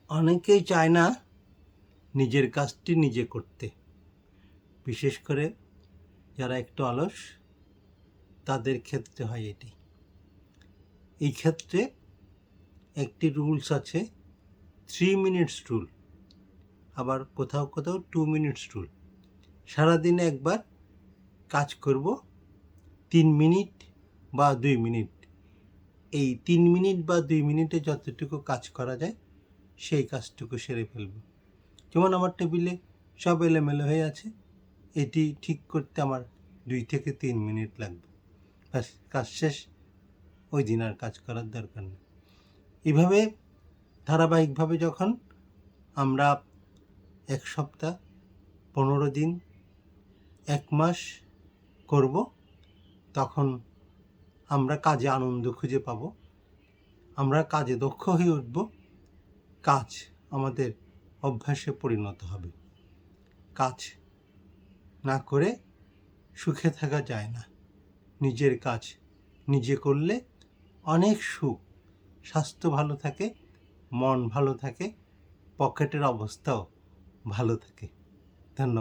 অনেকেই চায় না নিজের কাজটি নিজে করতে, বিশেষ করে যারা একটু অলস তাদের ক্ষেত্রে হয় এটি। এই ক্ষেত্রে একটি রুলস আছে, 3 মিনিটস রুল, আবার কোথাও কোথাও 2 মিনিটস রুল। সারাদিনে একবার কাজ করব 3 মিনিট বা 2 মিনিট। এই 3 মিনিট বা 2 মিনিটে যতটুকু কাজ করা যায় সেই কাজটুকু সেরে ফেলব। যেমন আমার টেবিলে সব এলোমেলো হয়ে আছে, এটি ঠিক করতে আমার 2 থেকে 3 মিনিট লাগবে, ব্যাস কাজ শেষ। ওই দিন আর কাজ করার দরকার নেই। এইভাবে ধারাবাহিকভাবে যখন আমরা 1 সপ্তাহ, 15 দিন, 1 মাস করব, তখন আমরা কাজে আনন্দ খুঁজে পাব, আমরা কাজে দক্ষ হয়ে উঠব, কাজ আমাদের অভ্যাসে পরিণত হবে। কাজ না করে সুখে থাকা যায় না। নিজের কাজ নিজে করলে অনেক সুখ, স্বাস্থ্য ভালো থাকে, মন ভালো থাকে, পকেটের অবস্থাও ভালো থাকে। ধন্যবাদ।